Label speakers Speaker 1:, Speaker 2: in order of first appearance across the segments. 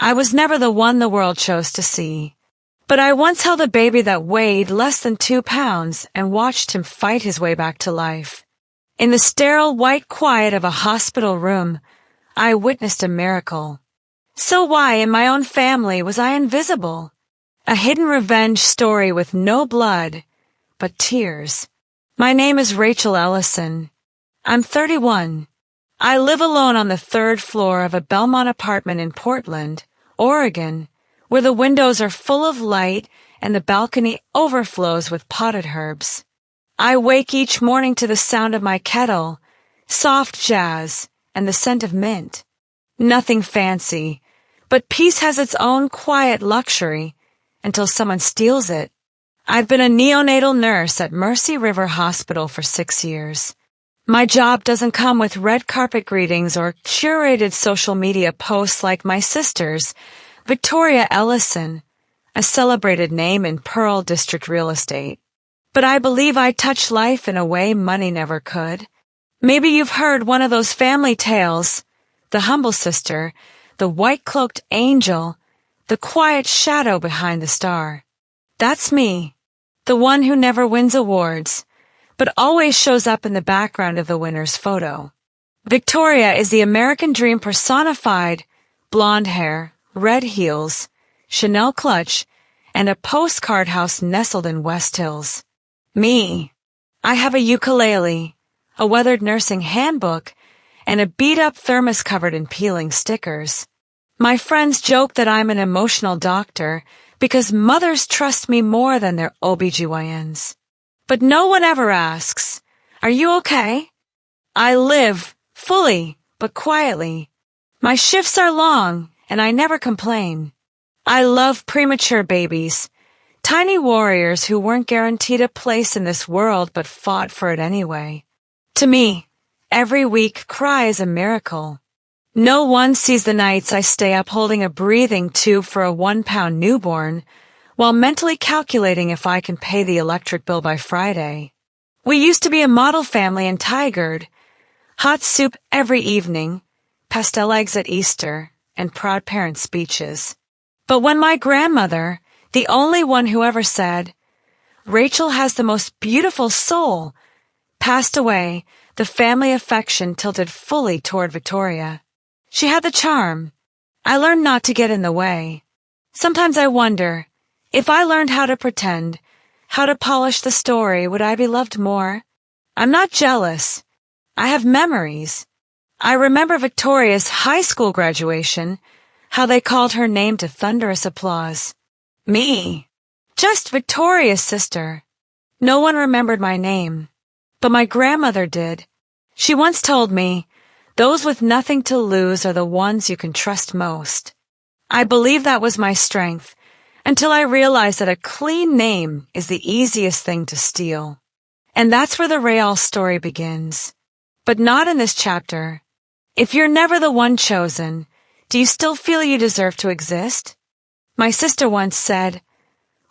Speaker 1: I was never the one the world chose to see. But I once held a baby that weighed less than 2 pounds and watched him fight his way back to life. In the sterile white quiet of a hospital room, I witnessed a miracle. So why, in my own family, was I invisible? A hidden revenge story with no blood, but tears. My name is Rachel Ellison. I'm 31. I live alone on the 3rd floor of a Belmont apartment in Portland, Oregon, where the windows are full of light and the balcony overflows with potted herbs. I wake each morning to the sound of my kettle, soft jazz, and the scent of mint. Nothing fancy, but peace has its own quiet luxury until someone steals it. I've been a neonatal nurse at Mercy River Hospital for 6 years. My job doesn't come with red carpet greetings or curated social media posts like my sister's, Victoria Ellison, a celebrated name in Pearl District real estate. But I believe I touch life in a way money never could. Maybe you've heard one of those family tales, the humble sister, the white-cloaked angel, the quiet shadow behind the star. That's me, the one who never wins awards, but always shows up in the background of the winner's photo. Victoria is the American dream personified, blonde hair, red heels, Chanel clutch, and a postcard house nestled in West Hills. Me. I have a ukulele, a weathered nursing handbook, and a beat-up thermos covered in peeling stickers. My friends joke that I'm an emotional doctor because mothers trust me more than their OBGYNs. But no one ever asks, "Are you okay?" I live, fully, but quietly. My shifts are long, and I never complain. I love premature babies, tiny warriors who weren't guaranteed a place in this world but fought for it anyway. To me, every week cry is a miracle. No one sees the nights I stay up holding a breathing tube for a 1-pound newborn, while mentally calculating if I can pay the electric bill by Friday. We used to be a model family in Tigard, hot soup every evening, pastel eggs at Easter, and proud parent speeches. But when my grandmother, the only one who ever said, "Rachel has the most beautiful soul," passed away, the family affection tilted fully toward Victoria. She had the charm. I learned not to get in the way. Sometimes I wonder, if I learned how to pretend, how to polish the story, would I be loved more? I'm not jealous. I have memories. I remember Victoria's high school graduation, how they called her name to thunderous applause. Me. Just Victoria's sister. No one remembered my name. But my grandmother did. She once told me, "Those with nothing to lose are the ones you can trust most." I believe that was my strength, until I realized that a clean name is the easiest thing to steal. And that's where the Rayal story begins. But not in this chapter. If you're never the one chosen, do you still feel you deserve to exist? My sister once said,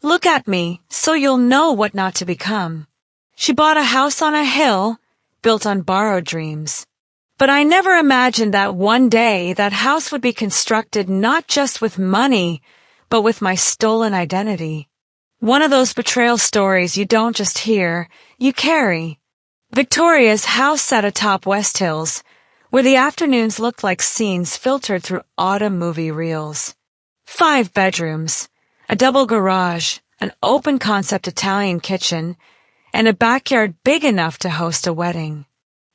Speaker 1: "Look at me, so you'll know what not to become." She bought a house on a hill, built on borrowed dreams. But I never imagined that one day that house would be constructed not just with money, but with my stolen identity. One of those betrayal stories you don't just hear, you carry. Victoria's house sat atop West Hills, where the afternoons looked like scenes filtered through autumn movie reels. 5 bedrooms, a double garage, an open-concept Italian kitchen, and a backyard big enough to host a wedding.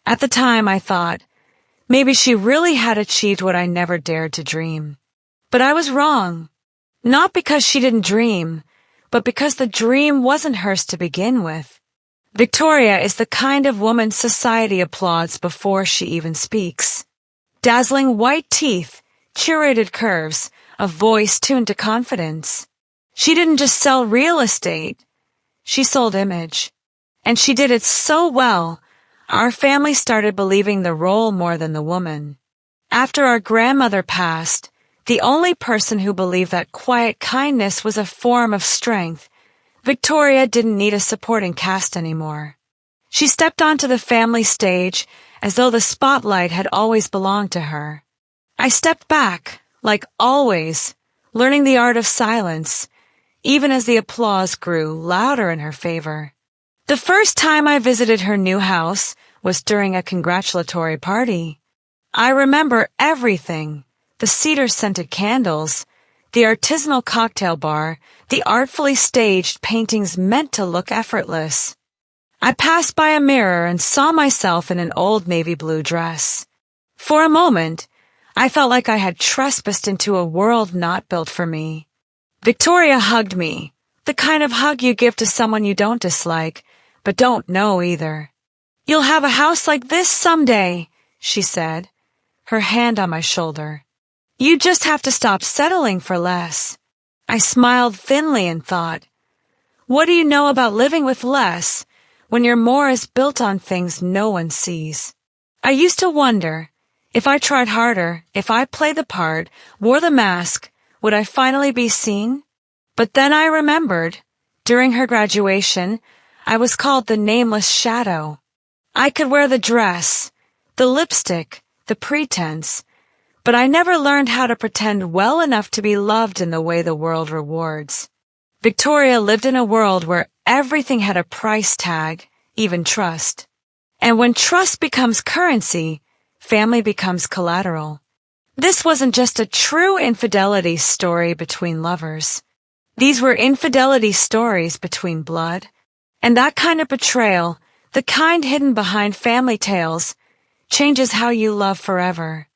Speaker 1: At the time, I thought, maybe she really had achieved what I never dared to dream. But I was wrong. Not because she didn't dream, but because the dream wasn't hers to begin with. Victoria is the kind of woman society applauds before she even speaks. Dazzling white teeth, curated curves, a voice tuned to confidence. She didn't just sell real estate. She sold image. And she did it so well, our family started believing the role more than the woman. After our grandmother passed, the only person who believed that quiet kindness was a form of strength, Victoria didn't need a supporting cast anymore. She stepped onto the family stage as though the spotlight had always belonged to her. I stepped back, like always, learning the art of silence, even as the applause grew louder in her favor. The first time I visited her new house was during a congratulatory party. I remember everything: the cedar-scented candles, the artisanal cocktail bar, the artfully staged paintings meant to look effortless. I passed by a mirror and saw myself in an old navy blue dress. For a moment, I felt like I had trespassed into a world not built for me. Victoria hugged me, the kind of hug you give to someone you don't dislike, but don't know either. "You'll have a house like this someday," she said, her hand on my shoulder. "You just have to stop settling for less." I smiled thinly and thought, what do you know about living with less when your more is built on things no one sees? I used to wonder, if I tried harder, if I played the part, wore the mask, would I finally be seen? But then I remembered, during her graduation, I was called the nameless shadow. I could wear the dress, the lipstick, the pretense, but I never learned how to pretend well enough to be loved in the way the world rewards. Victoria lived in a world where everything had a price tag, even trust. And when trust becomes currency, family becomes collateral. This wasn't just a true infidelity story between lovers. These were infidelity stories between blood. And that kind of betrayal, the kind hidden behind family tales, changes how you love forever.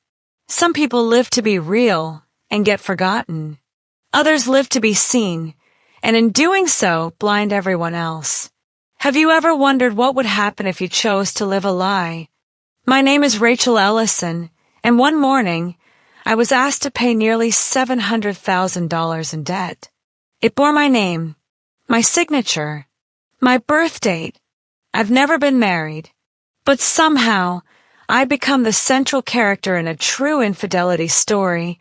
Speaker 1: Some people live to be real and get forgotten. Others live to be seen, and in doing so, blind everyone else. Have you ever wondered what would happen if you chose to live a lie? My name is Rachel Ellison, and one morning, I was asked to pay nearly $700,000 in debt. It bore my name, my signature, my birth date. I've never been married, but somehow, I become the central character in a true infidelity story,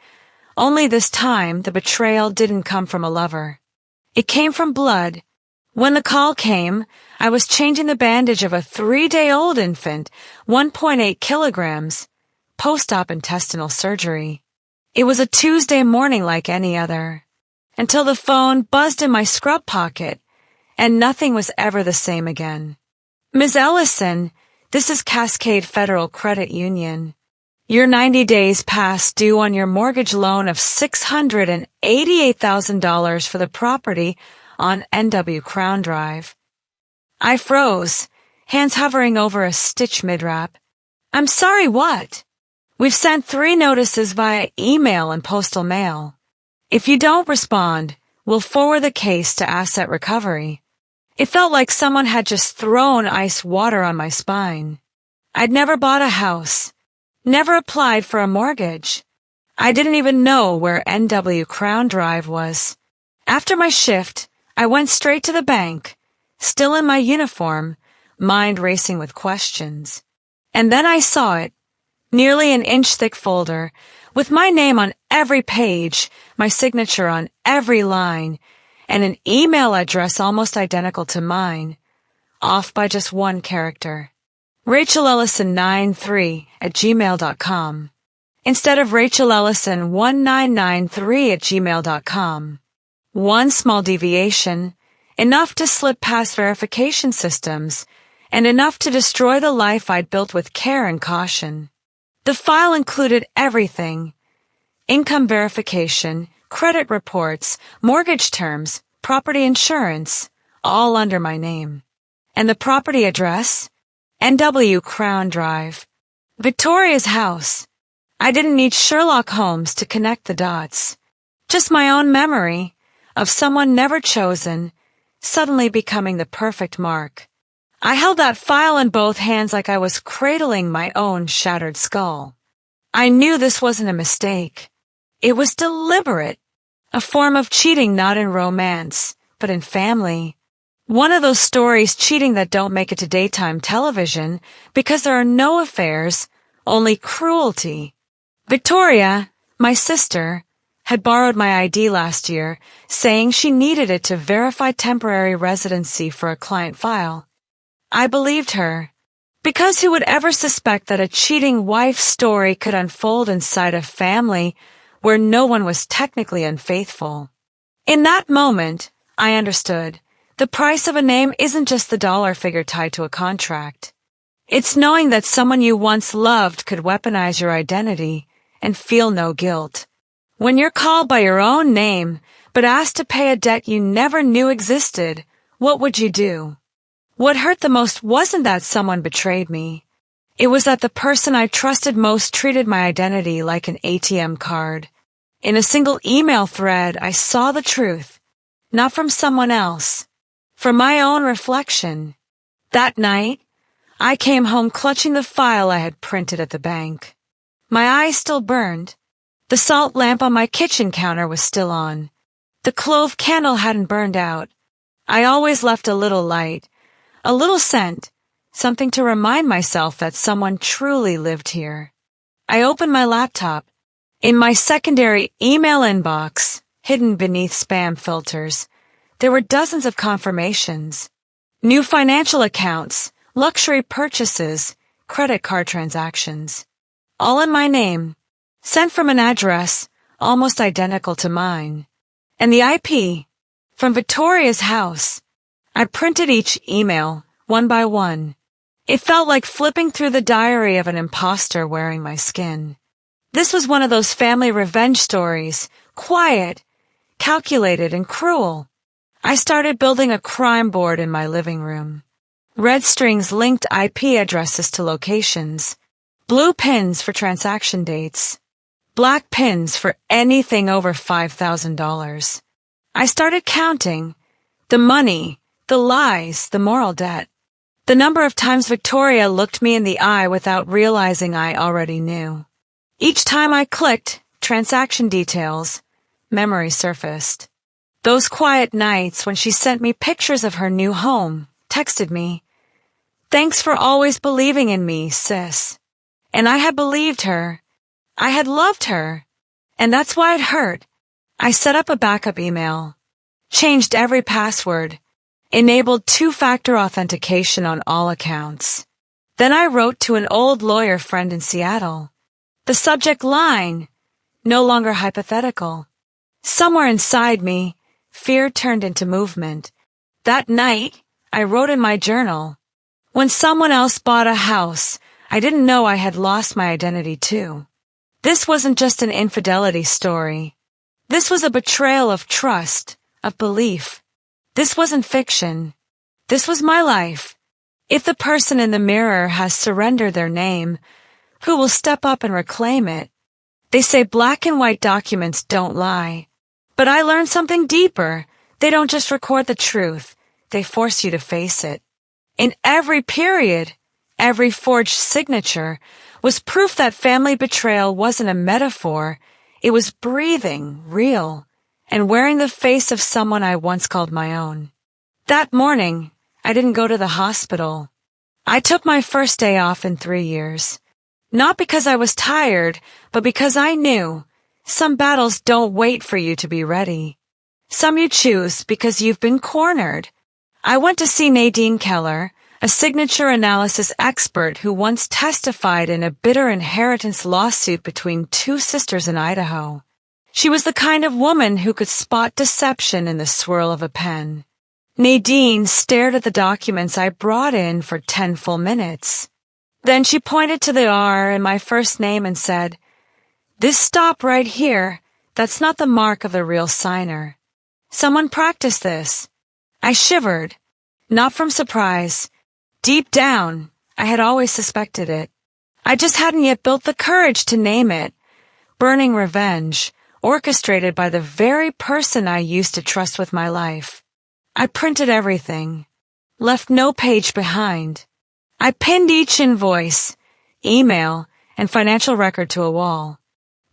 Speaker 1: only this time the betrayal didn't come from a lover. It came from blood. When the call came, I was changing the bandage of a 3-day-old infant, 1.8 kilograms, post-op intestinal surgery. It was a Tuesday morning like any other, until the phone buzzed in my scrub pocket, and nothing was ever the same again. "Ms. Ellison, this is Cascade Federal Credit Union. You're 90 days past due on your mortgage loan of $688,000 for the property on NW Crown Drive." I froze, hands hovering over a stitch mid-wrap. "I'm sorry, what?" "We've sent 3 notices via email and postal mail. If you don't respond, we'll forward the case to asset recovery." It felt like someone had just thrown ice water on my spine. I'd never bought a house, never applied for a mortgage. I didn't even know where NW Crown Drive was. After my shift, I went straight to the bank, still in my uniform, mind racing with questions. And then I saw it, nearly an inch-thick folder, with my name on every page, my signature on every line, and an email address almost identical to mine, off by just one character. RachelEllison93@gmail.com, instead of RachelEllison1993@gmail.com. One small deviation, enough to slip past verification systems, and enough to destroy the life I'd built with care and caution. The file included everything: income verification, credit reports, mortgage terms, property insurance, all under my name. And the property address? NW Crown Drive. Victoria's house. I didn't need Sherlock Holmes to connect the dots. Just my own memory of someone never chosen, suddenly becoming the perfect mark. I held that file in both hands like I was cradling my own shattered skull. I knew this wasn't a mistake. It was deliberate. A form of cheating not in romance, but in family. One of those stories cheating that don't make it to daytime television because there are no affairs, only cruelty. Victoria, my sister, had borrowed my ID last year, saying she needed it to verify temporary residency for a client file. I believed her, because who would ever suspect that a cheating wife's story could unfold inside a family where no one was technically unfaithful. In that moment, I understood. The price of a name isn't just the dollar figure tied to a contract. It's knowing that someone you once loved could weaponize your identity and feel no guilt. When you're called by your own name, but asked to pay a debt you never knew existed, what would you do? What hurt the most wasn't that someone betrayed me. It was that the person I trusted most treated my identity like an ATM card. In a single email thread, I saw the truth, not from someone else, from my own reflection. That night, I came home clutching the file I had printed at the bank. My eyes still burned. The salt lamp on my kitchen counter was still on. The clove candle hadn't burned out. I always left a little light, a little scent, something to remind myself that someone truly lived here. I opened my laptop. In my secondary email inbox, hidden beneath spam filters, there were dozens of confirmations. New financial accounts, luxury purchases, credit card transactions. All in my name, sent from an address almost identical to mine. And the IP, from Victoria's house. I printed each email, one by one. It felt like flipping through the diary of an imposter wearing my skin. This was one of those family revenge stories, quiet, calculated, and cruel. I started building a crime board in my living room. Red strings linked IP addresses to locations, blue pins for transaction dates, black pins for anything over $5,000. I started counting the money, the lies, the moral debt, the number of times Victoria looked me in the eye without realizing I already knew. Each time I clicked transaction details, memory surfaced. Those quiet nights when she sent me pictures of her new home, texted me, "Thanks for always believing in me, sis." And I had believed her. I had loved her. And that's why it hurt. I set up a backup email, changed every password, enabled two-factor authentication on all accounts. Then I wrote to an old lawyer friend in Seattle. The subject line, no longer hypothetical. Somewhere inside me, fear turned into movement. That night, I wrote in my journal, when someone else bought a house, I didn't know I had lost my identity too. This wasn't just an infidelity story. This was a betrayal of trust, of belief. This wasn't fiction. This was my life. If the person in the mirror has surrendered their name, who will step up and reclaim it? They say black and white documents don't lie. But I learned something deeper. They don't just record the truth. They force you to face it. In every period, every forged signature was proof that family betrayal wasn't a metaphor. It was breathing, real, and wearing the face of someone I once called my own. That morning, I didn't go to the hospital. I took my first day off in 3 years. Not because I was tired, but because I knew some battles don't wait for you to be ready. Some you choose because you've been cornered. I went to see Nadine Keller, a signature analysis expert who once testified in a bitter inheritance lawsuit between two sisters in Idaho. She was the kind of woman who could spot deception in the swirl of a pen. Nadine stared at the documents I brought in for 10 full minutes. Then she pointed to the R in my first name and said, "This stop right here, that's not the mark of the real signer. Someone practiced this." I shivered, not from surprise. Deep down, I had always suspected it. I just hadn't yet built the courage to name it. Burning revenge, orchestrated by the very person I used to trust with my life. I printed everything, left no page behind. I pinned each invoice, email, and financial record to a wall.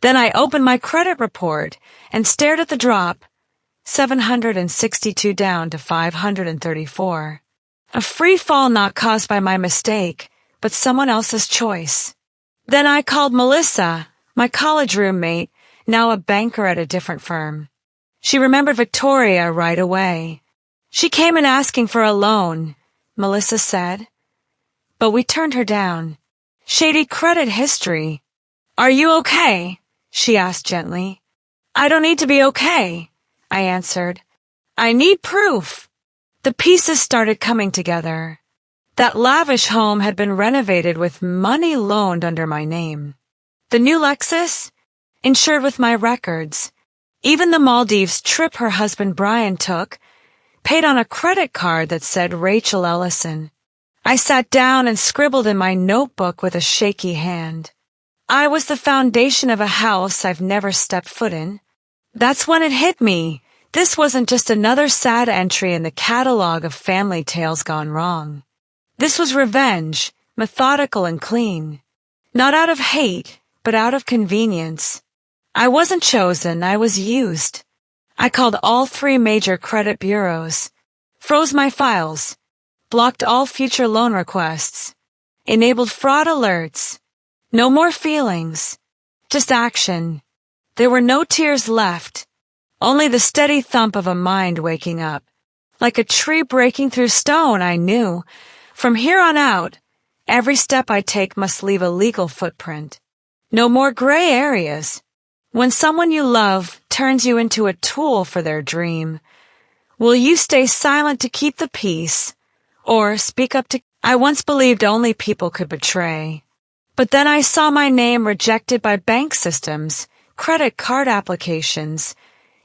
Speaker 1: Then I opened my credit report and stared at the drop, 762 down to 534. A free fall not caused by my mistake, but someone else's choice. Then I called Melissa, my college roommate, now a banker at a different firm. She remembered Victoria right away. She came in asking for a loan, Melissa said. But we turned her down. Shady credit history. "Are you okay?" she asked gently. I don't need to be okay, I answered. I need proof. The pieces started coming together. That lavish home had been renovated with money loaned under my name. The new Lexus, insured with my records. Even the Maldives trip her husband Brian took, paid on a credit card that said Rachel Ellison. I sat down and scribbled in my notebook with a shaky hand. I was the foundation of a house I've never stepped foot in. That's when it hit me. This wasn't just another sad entry in the catalog of family tales gone wrong. This was revenge, methodical and clean. Not out of hate, but out of convenience. I wasn't chosen, I was used. I called all 3 major credit bureaus, froze my files, blocked all future loan requests, enabled fraud alerts. No more feelings, just action. There were no tears left, only the steady thump of a mind waking up. Like a tree breaking through stone, I knew. From here on out, every step I take must leave a legal footprint. No more gray areas. When someone you love turns you into a tool for their dream, will you stay silent to keep the peace, or speak up to... I once believed only people could betray. But then I saw my name rejected by bank systems, credit card applications,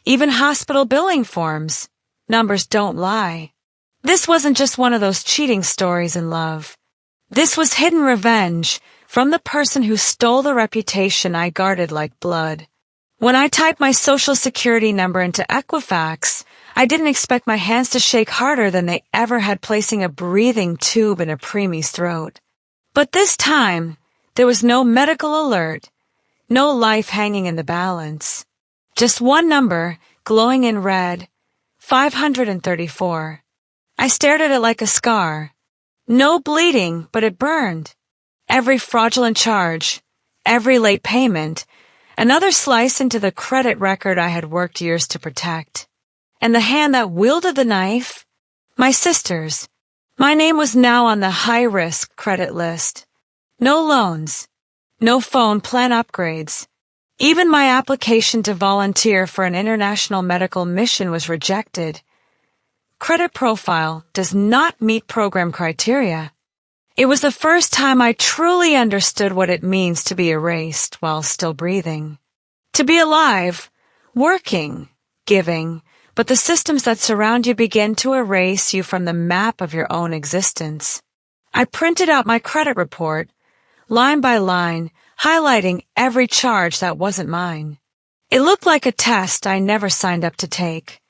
Speaker 1: even hospital billing forms. Numbers don't lie. This wasn't just one of those cheating stories in love. This was hidden revenge from the person who stole the reputation I guarded like blood. When I typed my social security number into Equifax, I didn't expect my hands to shake harder than they ever had placing a breathing tube in a preemie's throat. But this time, there was no medical alert, no life hanging in the balance. Just one number, glowing in red, 534. I stared at it like a scar. No bleeding, but it burned. Every fraudulent charge, every late payment, another slice into the credit record I had worked years to protect. And the hand that wielded the knife? My sister's. My name was now on the high-risk credit list. No loans. No phone plan upgrades. Even my application to volunteer for an international medical mission was rejected. Credit profile does not meet program criteria. It was the first time I truly understood what it means to be erased while still breathing. To be alive, working, giving, but the systems that surround you begin to erase you from the map of your own existence. I printed out my credit report, line by line, highlighting every charge that wasn't mine. It looked like a test I never signed up to take.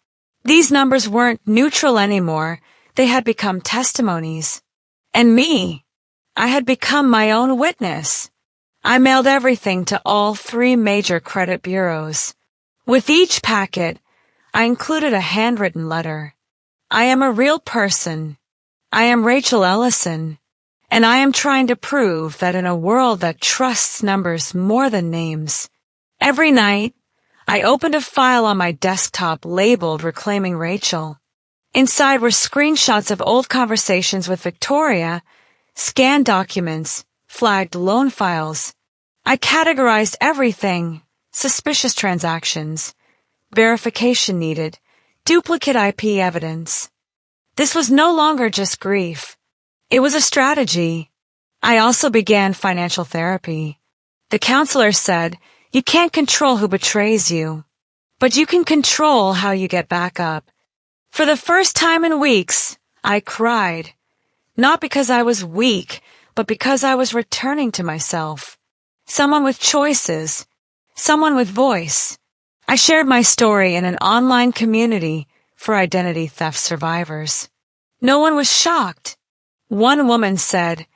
Speaker 1: These numbers weren't neutral anymore. They had become testimonies. And me, I had become my own witness. I mailed everything to all 3 major credit bureaus. With each packet, I included a handwritten letter. I am a real person. I am Rachel Ellison. And I am trying to prove that in a world that trusts numbers more than names, every night, I opened a file on my desktop labeled Reclaiming Rachel. Inside were screenshots of old conversations with Victoria, scanned documents, flagged loan files. I categorized everything: suspicious transactions, verification needed, duplicate IP evidence. This was no longer just grief. It was a strategy. I also began financial therapy. The counselor said, "You can't control who betrays you, but you can control how you get back up." For the first time in weeks, I cried. Not because I was weak, but because I was returning to myself. Someone with choices. Someone with voice. I shared my story in an online community for identity theft survivors. No one was shocked. One woman said,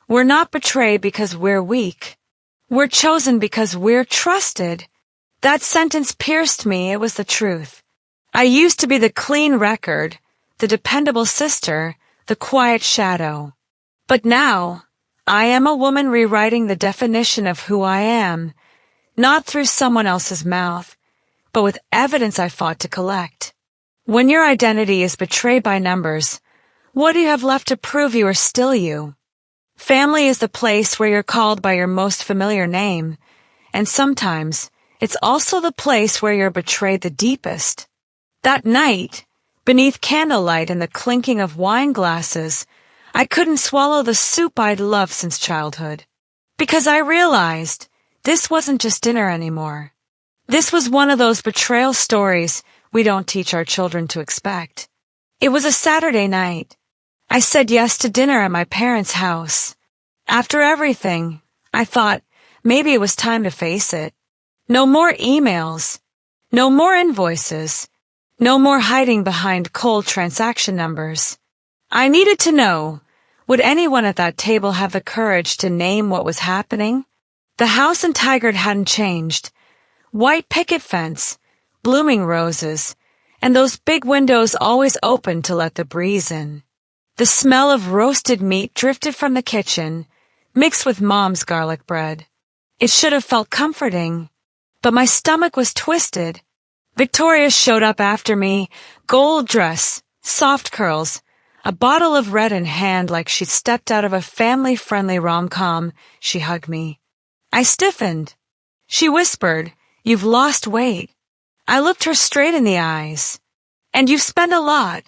Speaker 1: "We're not betrayed because we're weak. We're chosen because we're trusted." That sentence pierced me. It was the truth. I used to be the clean record, the dependable sister, the quiet shadow. But now, I am a woman rewriting the definition of who I am, not through someone else's mouth, but with evidence I fought to collect. When your identity is betrayed by numbers, what do you have left to prove you are still you? Family is the place where you're called by your most familiar name, and sometimes it's also the place where you're betrayed the deepest. That night, beneath candlelight and the clinking of wine glasses, I couldn't swallow the soup I'd loved since childhood. Because I realized this wasn't just dinner anymore. This was one of those betrayal stories we don't teach our children to expect. It was a Saturday night. I said yes to dinner at my parents' house. After everything, I thought maybe it was time to face it. No more emails. No more invoices. No more hiding behind cold transaction numbers. I needed to know, would anyone at that table have the courage to name what was happening? The house in Tigard hadn't changed. White picket fence, blooming roses, and those big windows always open to let the breeze in. The smell of roasted meat drifted from the kitchen, mixed with Mom's garlic bread. It should have felt comforting, but my stomach was twisted. Victoria showed up after me, gold dress, soft curls, a bottle of red in hand like she'd stepped out of a family-friendly rom-com. She hugged me. I stiffened. She whispered, "You've lost weight." I looked her straight in the eyes. "And you've spent a lot."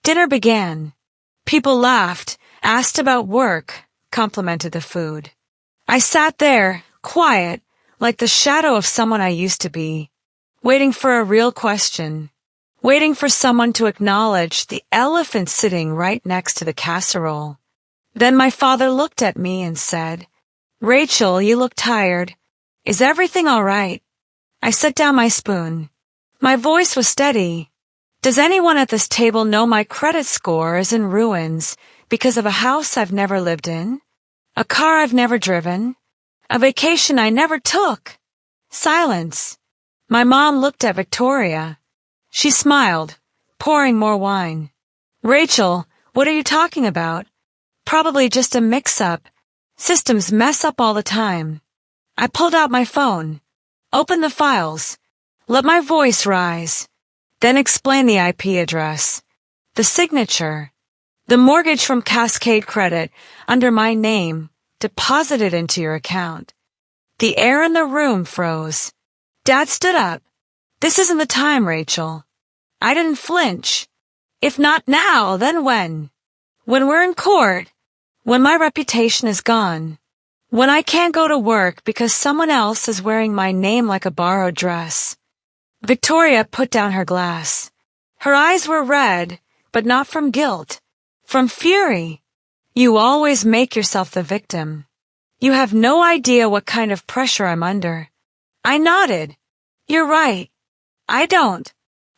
Speaker 1: Dinner began. People laughed, asked about work, complimented the food. I sat there, quiet, like the shadow of someone I used to be, waiting for a real question, waiting for someone to acknowledge the elephant sitting right next to the casserole. Then my father looked at me and said, "Rachel, you look tired. Is everything all right?" I set down my spoon. My voice was steady. "Does anyone at this table know my credit score is in ruins because of a house I've never lived in, a car I've never driven, a vacation I never took?" Silence. My mom looked at Victoria. She smiled, pouring more wine. "Rachel, what are you talking about? Probably just a mix-up. Systems mess up all the time." I pulled out my phone, opened the files, let my voice rise, then explained the IP address, the signature, the mortgage from Cascade Credit under my name deposited into your account. The air in the room froze. Dad stood up. "This isn't the time, Rachel." I didn't flinch. "If not now, then when? When we're in court? When my reputation is gone? When I can't go to work because someone else is wearing my name like a borrowed dress?" Victoria put down her glass. Her eyes were red, but not from guilt, from fury. "You always make yourself the victim. You have no idea what kind of pressure I'm under." I nodded. "You're right. I don't.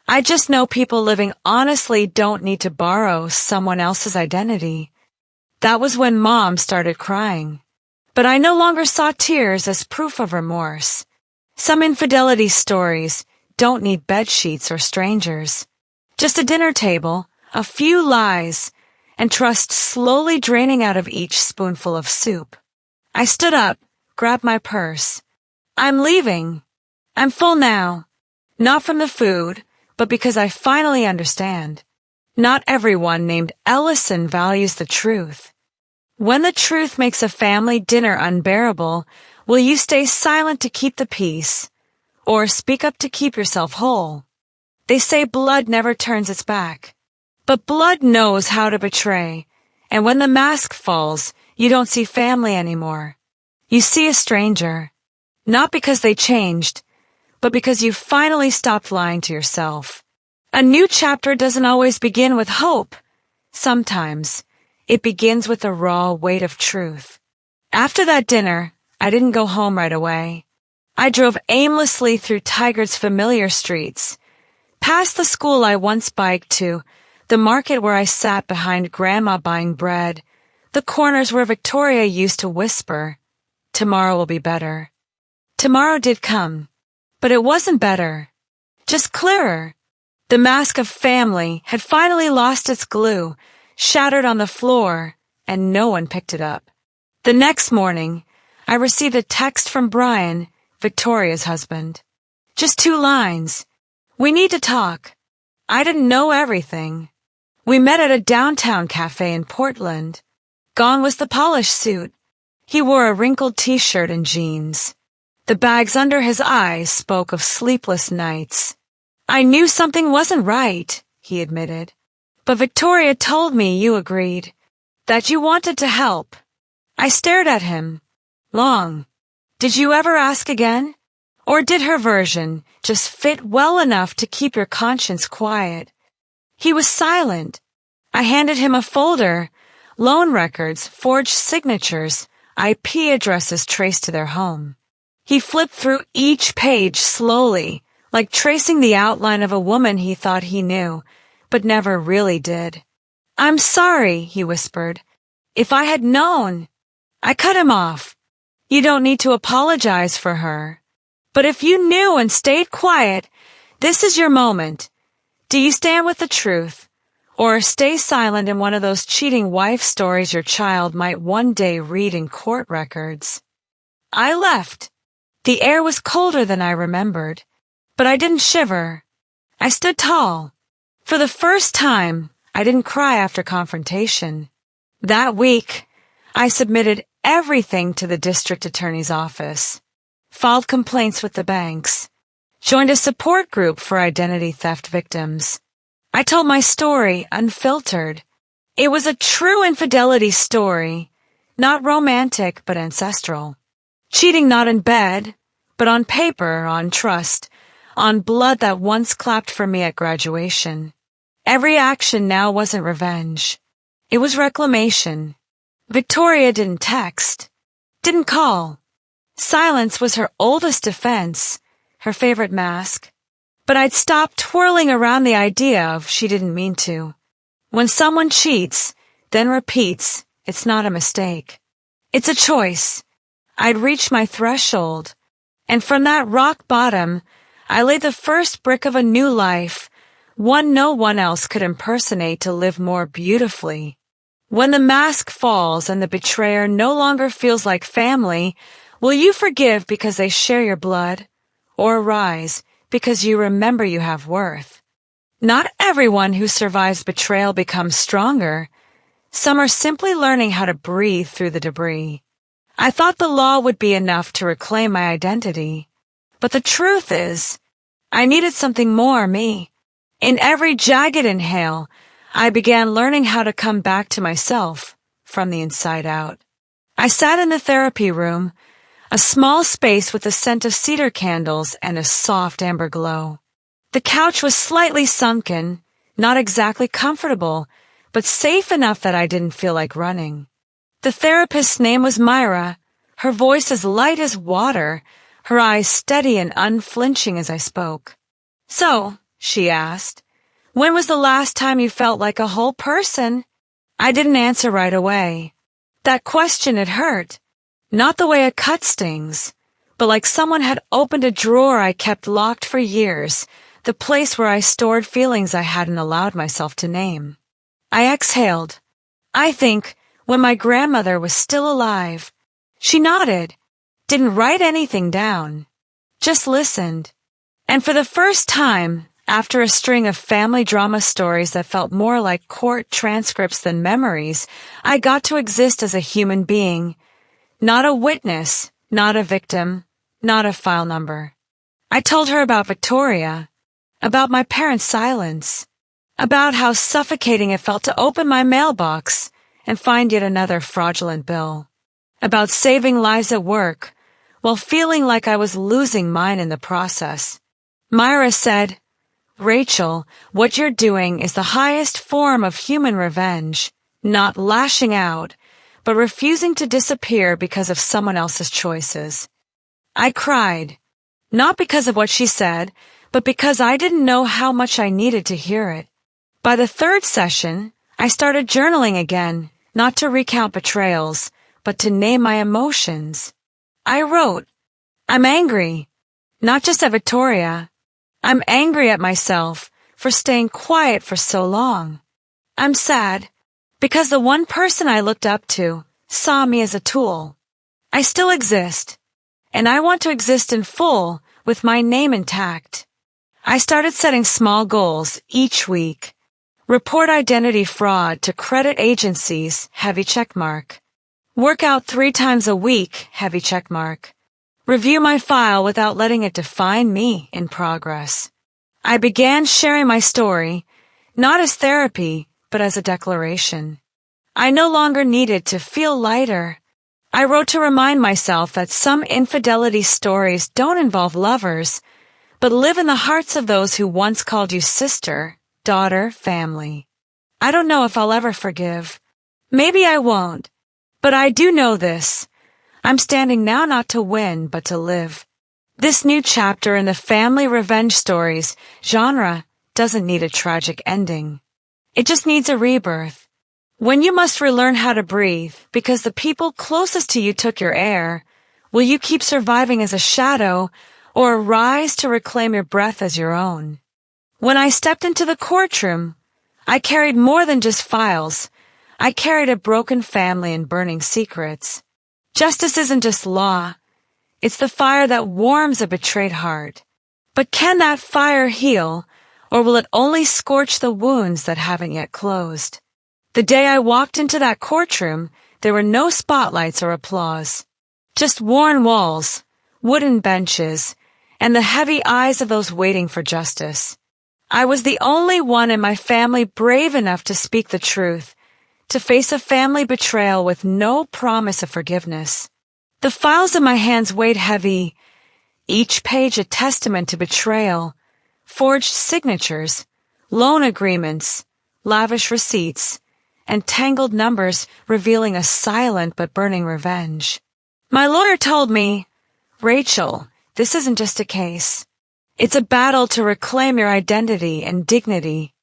Speaker 1: I just know people living honestly don't need to borrow someone else's identity." That was when Mom started crying. But I no longer saw tears as proof of remorse. Some infidelity stories don't need bed sheets or strangers. Just a dinner table, a few lies, and trust slowly draining out of each spoonful of soup. I stood up, grabbed my purse. "I'm leaving. I'm full now. Not from the food, but because I finally understand. Not everyone named Ellison values the truth. When the truth makes a family dinner unbearable, will you stay silent to keep the peace, or speak up to keep yourself whole? They say blood never turns its back, but blood knows how to betray, and when the mask falls, you don't see family anymore. You see a stranger, not because they changed, but because you finally stopped lying to yourself. A new chapter doesn't always begin with hope. Sometimes it begins with the raw weight of truth. After that dinner, I didn't go home right away. I drove aimlessly through Tigard's familiar streets, past the school I once biked to, the market where I sat behind Grandma buying bread, the corners where Victoria used to whisper, "Tomorrow will be better." Tomorrow did come, but it wasn't better, just clearer. The mask of family had finally lost its glue, shattered on the floor, and no one picked it up. The next morning, I received a text from Brian, Victoria's husband. Just 2 lines. "We need to talk." I didn't know everything. We met at a downtown cafe in Portland. Gone was the polished suit. He wore a wrinkled t-shirt and jeans. The bags under his eyes spoke of sleepless nights. I knew something wasn't right, he admitted. But Victoria told me you agreed, that you wanted to help. I stared at him. Long. Did you ever ask again? Or did her version just fit well enough to keep your conscience quiet? He was silent. I handed him a folder, loan records, forged signatures, IP addresses traced to their home. He flipped through each page slowly, like tracing the outline of a woman he thought he knew, but never really did. I'm sorry, he whispered. If I had known. I cut him off. You don't need to apologize for her. But if you knew and stayed quiet, this is your moment. Do you stand with the truth, or stay silent in one of those cheating wife stories your child might one day read in court records? I left. The air was colder than I remembered, but I didn't shiver. I stood tall. For the first time, I didn't cry after confrontation. That week, I submitted everything to the district attorney's office, filed complaints with the banks, joined a support group for identity theft victims. I told my story unfiltered. It was a true infidelity story, not romantic but ancestral. Cheating not in bed, but on paper, on trust, on blood that once clapped for me at graduation. Every action now wasn't revenge. It was reclamation. Victoria didn't text, didn't call. Silence was her oldest defense, her favorite mask. But I'd stopped twirling around the idea of she didn't mean to. When someone cheats, then repeats, it's not a mistake. It's a choice. I'd reached my threshold, and from that rock bottom, I laid the first brick of a new life, one no one else could impersonate to live more beautifully. When the mask falls and the betrayer no longer feels like family, will you forgive because they share your blood, or rise because you remember you have worth? Not everyone who survives betrayal becomes stronger. Some are simply learning how to breathe through the debris. I thought the law would be enough to reclaim my identity. But the truth is, I needed something more, me. In every jagged inhale, I began learning how to come back to myself from the inside out. I sat in the therapy room, a small space with the scent of cedar candles and a soft amber glow. The couch was slightly sunken, not exactly comfortable, but safe enough that I didn't feel like running. The therapist's name was Myra, her voice as light as water, her eyes steady and unflinching as I spoke. So, she asked, when was the last time you felt like a whole person? I didn't answer right away. That question had hurt. Not the way a cut stings, but like someone had opened a drawer I kept locked for years, the place where I stored feelings I hadn't allowed myself to name. I exhaled. I think when my grandmother was still alive. She nodded, didn't write anything down, just listened. And for the first time, after a string of family drama stories that felt more like court transcripts than memories, I got to exist as a human being. Not a witness, not a victim, not a file number. I told her about Victoria, about my parents' silence, about how suffocating it felt to open my mailbox and find yet another fraudulent bill, about saving lives at work while feeling like I was losing mine in the process. Myra said, Rachel, what you're doing is the highest form of human revenge, not lashing out, but refusing to disappear because of someone else's choices. I cried, not because of what she said, but because I didn't know how much I needed to hear it. By the third session, I started journaling again, not to recount betrayals, but to name my emotions. I wrote, I'm angry, not just at Victoria. I'm angry at myself for staying quiet for so long. I'm sad because the one person I looked up to saw me as a tool. I still exist, and I want to exist in full with my name intact. I started setting small goals each week. Report identity fraud to credit agencies, heavy checkmark. Work out 3 times a week, heavy checkmark. review my file without letting it define me in progress. I began sharing my story, not as therapy, but as a declaration. I no longer needed to feel lighter. I wrote to remind myself that some infidelity stories don't involve lovers, but live in the hearts of those who once called you sister, daughter, family. I don't know if I'll ever forgive. Maybe I won't. But I do know this. I'm standing now not to win, but to live. This new chapter in the family revenge stories genre doesn't need a tragic ending. It just needs a rebirth. When you must relearn how to breathe because the people closest to you took your air, will you keep surviving as a shadow or rise to reclaim your breath as your own? When I stepped into the courtroom, I carried more than just files. I carried a broken family and burning secrets. Justice isn't just law. It's the fire that warms a betrayed heart. But can that fire heal, or will it only scorch the wounds that haven't yet closed? The day I walked into that courtroom, there were no spotlights or applause. Just worn walls, wooden benches, and the heavy eyes of those waiting for justice. I was the only one in my family brave enough to speak the truth, to face a family betrayal with no promise of forgiveness. The files in my hands weighed heavy, each page a testament to betrayal, forged signatures, loan agreements, lavish receipts, and tangled numbers revealing a silent but burning revenge. My lawyer told me, "Rachel, this isn't just a case. It's a battle to reclaim your identity and dignity."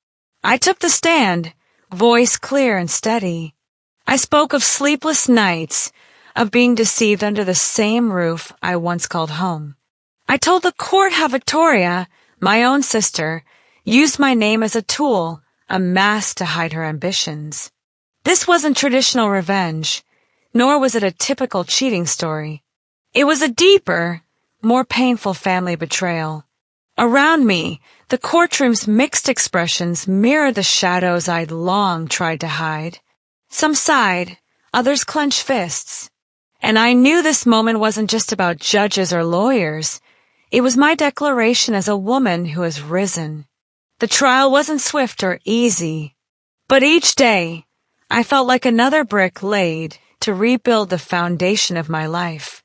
Speaker 1: I took the stand, voice clear and steady. I spoke of sleepless nights, of being deceived under the same roof I once called home. I told the court how Victoria, my own sister, used my name as a tool, a mask to hide her ambitions. This wasn't traditional revenge, nor was it a typical cheating story. It was a deeper, more painful family betrayal. Around me, the courtroom's mixed expressions mirrored the shadows I'd long tried to hide. Some sighed, others clenched fists. And I knew this moment wasn't just about judges or lawyers. It was my declaration as a woman who has risen. The trial wasn't swift or easy, but each day, I felt like another brick laid to rebuild the foundation of my life.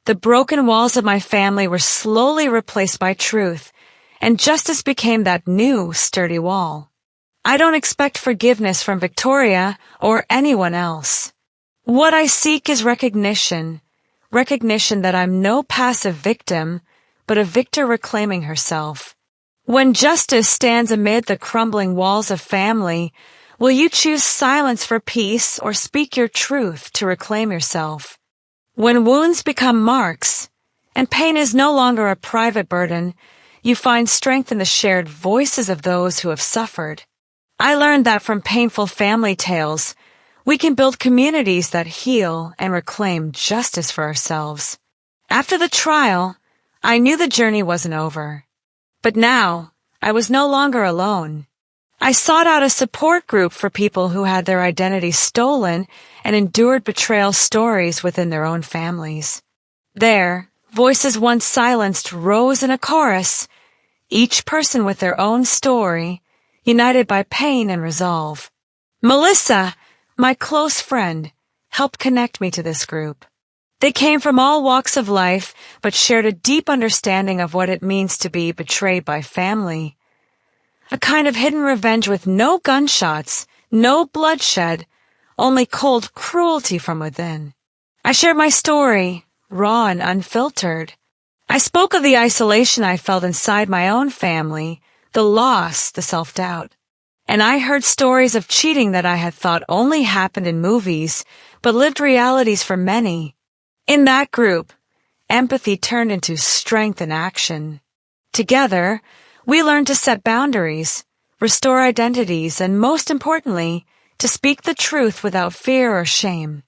Speaker 1: The broken walls of my family were slowly replaced by truth, and justice became that new, sturdy wall. I don't expect forgiveness from Victoria or anyone else. What I seek is recognition that I'm no passive victim, but a victor reclaiming herself. When justice stands amid the crumbling walls of family, will you choose silence for peace or speak your truth to reclaim yourself? When wounds become marks, and pain is no longer a private burden, you find strength in the shared voices of those who have suffered. I learned that from painful family tales, we can build communities that heal and reclaim justice for ourselves. After the trial, I knew the journey wasn't over. But now, I was no longer alone. I sought out a support group for people who had their identities stolen and endured betrayal stories within their own families. There, voices once silenced rose in a chorus, each person with their own story, united by pain and resolve. Melissa, my close friend, helped connect me to this group. They came from all walks of life, but shared a deep understanding of what it means to be betrayed by family. A kind of hidden revenge with no gunshots, no bloodshed, only cold cruelty from within. I shared my story, raw and unfiltered. I spoke of the isolation I felt inside my own family, the loss, the self-doubt. And I heard stories of cheating that I had thought only happened in movies, but lived realities for many. In that group, empathy turned into strength and action. Together, we learned to set boundaries, restore identities, and most importantly, to speak the truth without fear or shame.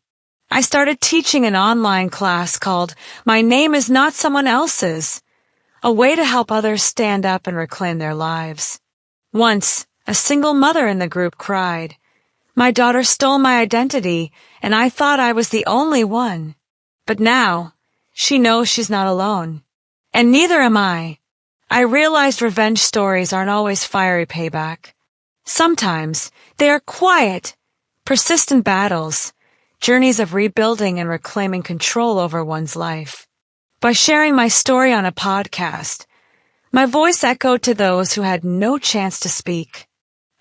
Speaker 1: I started teaching an online class called My Name Is Not Someone Else's, a way to help others stand up and reclaim their lives. Once, a single mother in the group cried, "My daughter stole my identity, and I thought I was the only one." But now, She knows she's not alone. And neither am I. I realized revenge stories aren't always fiery payback. Sometimes they are quiet, persistent battles, journeys of rebuilding and reclaiming control over one's life. By sharing my story on a podcast, my voice echoed to those who had no chance to speak.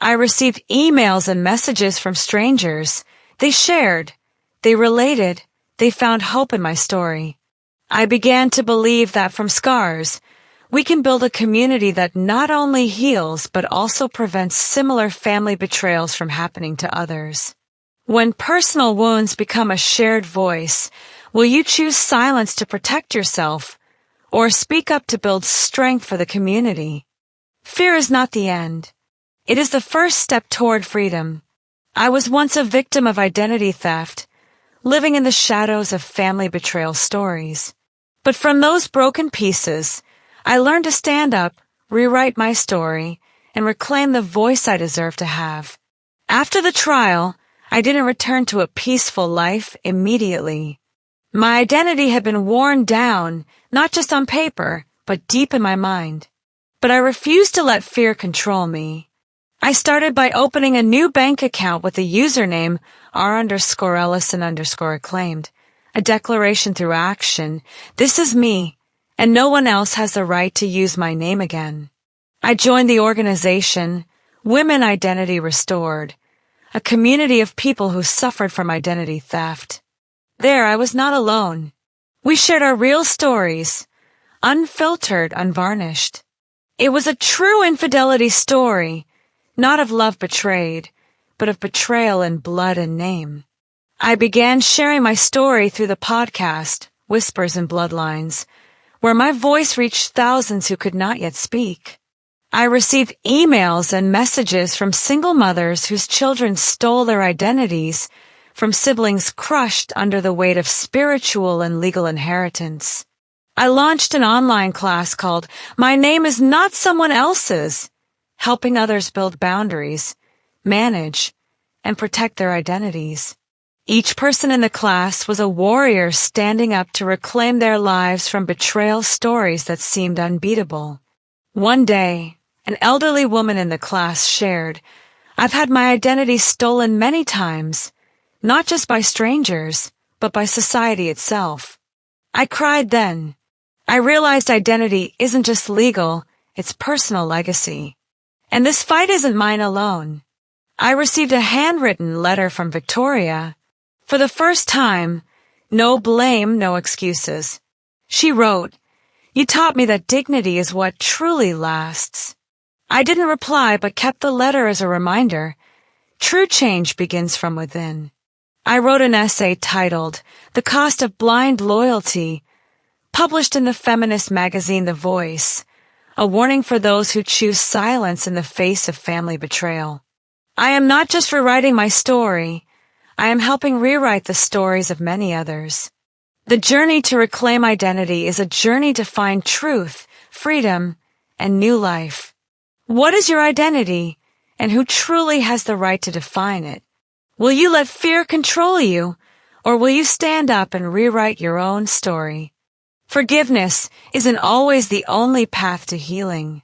Speaker 1: I received emails and messages from strangers. They shared, they related, they found hope in my story. I began to believe that from scars, we can build a community that not only heals but also prevents similar family betrayals from happening to others. When personal wounds become a shared voice, will you choose silence to protect yourself or speak up to build strength for the community? Fear is not the end. It is the first step toward freedom. I was once a victim of identity theft, living in the shadows of family betrayal stories. But from those broken pieces, I learned to stand up, rewrite my story, and reclaim the voice I deserve to have. After the trial, I didn't return to a peaceful life immediately. My identity had been worn down, not just on paper, but deep in my mind. But I refused to let fear control me. I started by opening a new bank account with the username r_Ellison_acclaimed, a declaration through action. This is me, and no one else has the right to use my name again. I joined the organization, Women Identity Restored, a community of people who suffered from identity theft. There, I was not alone. We shared our real stories, unfiltered, unvarnished. It was a true infidelity story, not of love betrayed, but of betrayal in blood and name. I began sharing my story through the podcast, Whispers and Bloodlines, where my voice reached thousands who could not yet speak. I received emails and messages from single mothers whose children stole their identities, from siblings crushed under the weight of spiritual and legal inheritance. I launched an online class called My Name is Not Someone Else's, helping others build boundaries, manage, and protect their identities. Each person in the class was a warrior standing up to reclaim their lives from betrayal stories that seemed unbeatable. One day, an elderly woman in the class shared, "I've had my identity stolen many times, not just by strangers, but by society itself." I cried then. I realized identity isn't just legal, it's personal legacy. And this fight isn't mine alone. I received a handwritten letter from Victoria. For the first time, no blame, no excuses. She wrote, "You taught me that dignity is what truly lasts." I didn't reply but kept the letter as a reminder. True change begins from within. I wrote an essay titled The Cost of Blind Loyalty, published in the feminist magazine The Voice, a warning for those who choose silence in the face of family betrayal. I am not just rewriting my story, I am helping rewrite the stories of many others. The journey to reclaim identity is a journey to find truth, freedom, and new life. What is your identity, and who truly has the right to define it? Will you let fear control you, or will you stand up and rewrite your own story? Forgiveness isn't always the only path to healing.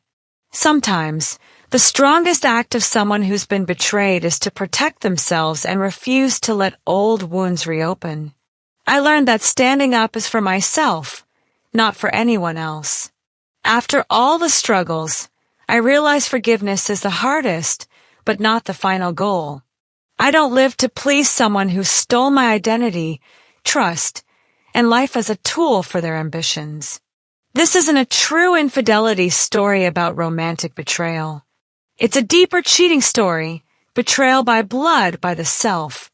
Speaker 1: Sometimes, the strongest act of someone who's been betrayed is to protect themselves and refuse to let old wounds reopen. I learned that standing up is for myself, not for anyone else. After all the struggles, I realized forgiveness is the hardest, but not the final goal. I don't live to please someone who stole my identity, trust, and life as a tool for their ambitions. This isn't a true infidelity story about romantic betrayal. It's a deeper cheating story, betrayal by blood, by the self.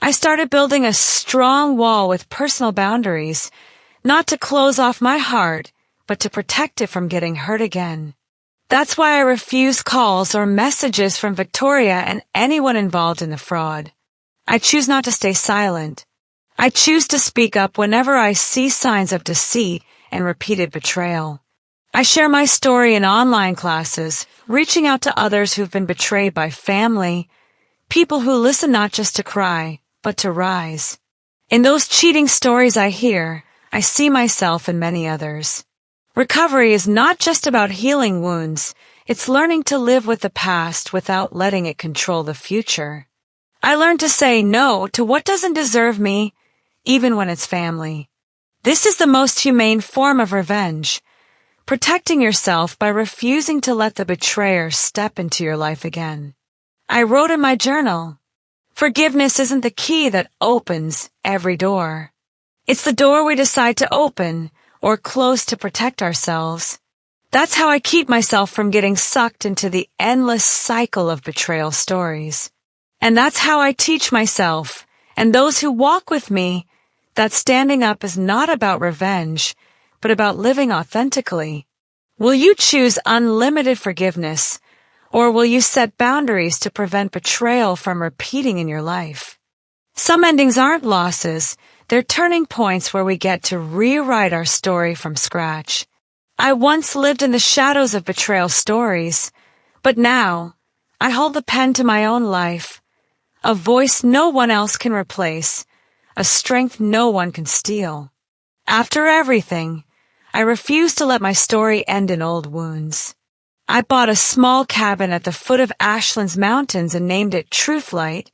Speaker 1: I started building a strong wall with personal boundaries, not to close off my heart, but to protect it from getting hurt again. That's why I refuse calls or messages from Victoria and anyone involved in the fraud. I choose not to stay silent. I choose to speak up whenever I see signs of deceit and repeated betrayal. I share my story in online classes, reaching out to others who've been betrayed by family, people who listen not just to cry, but to rise. In those cheating stories I hear, I see myself in many others. Recovery is not just about healing wounds, it's learning to live with the past without letting it control the future. I learned to say no to what doesn't deserve me, even when it's family. This is the most humane form of revenge, protecting yourself by refusing to let the betrayer step into your life again. I wrote in my journal, forgiveness isn't the key that opens every door. It's the door we decide to open or close to protect ourselves. That's how I keep myself from getting sucked into the endless cycle of betrayal stories. And that's how I teach myself and those who walk with me that standing up is not about revenge, but about living authentically. Will you choose unlimited forgiveness, or will you set boundaries to prevent betrayal from repeating in your life? Some endings aren't losses, they're turning points where we get to rewrite our story from scratch. I once lived in the shadows of betrayal stories, but now I hold the pen to my own life, a voice no one else can replace, a strength no one can steal. After everything, I refuse to let my story end in old wounds. I bought a small cabin at the foot of Ashland's Mountains and named it Truth Light,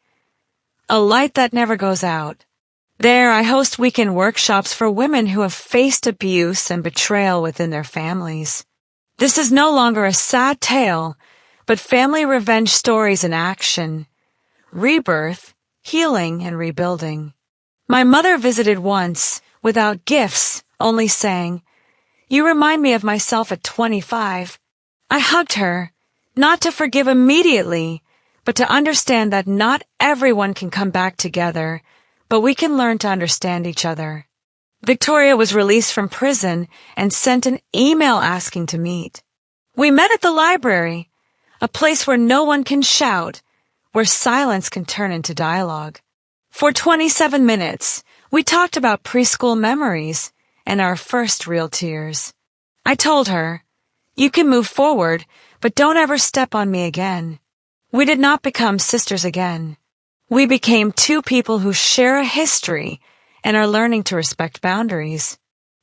Speaker 1: a light that never goes out. There, I host weekend workshops for women who have faced abuse and betrayal within their families. This is no longer a sad tale, but family revenge stories in action. Rebirth, healing, and rebuilding. My mother visited once, without gifts, only saying, "You remind me of myself at 25. I hugged her, not to forgive immediately, but to understand that not everyone can come back together, but we can learn to understand each other. Victoria was released from prison and sent an email asking to meet. We met at the library, a place where no one can shout, where silence can turn into dialogue. For 27 minutes, we talked about preschool memories and our first real tears. I told her, "You can move forward, but don't ever step on me again." We did not become sisters again. We became two people who share a history and are learning to respect boundaries.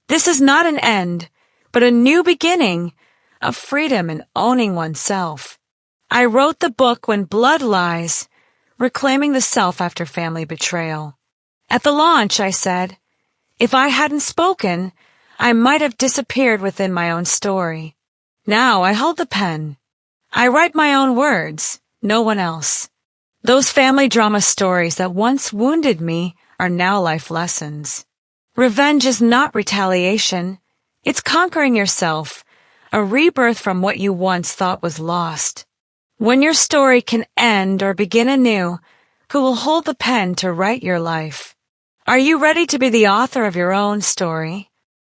Speaker 1: This is not an end, but a new beginning of freedom and owning oneself. I wrote the book When Blood Lies, Reclaiming the Self After Family Betrayal. At the launch, I said, if I hadn't spoken, I might have disappeared within my own story. Now I hold the pen. I write my own words, no one else. Those family drama stories that once wounded me are now life lessons. Revenge is not retaliation. It's conquering yourself, a rebirth from what you once thought was lost. When your story can end or begin anew, who will hold the pen to write your life? Are you ready to be the author of your own story?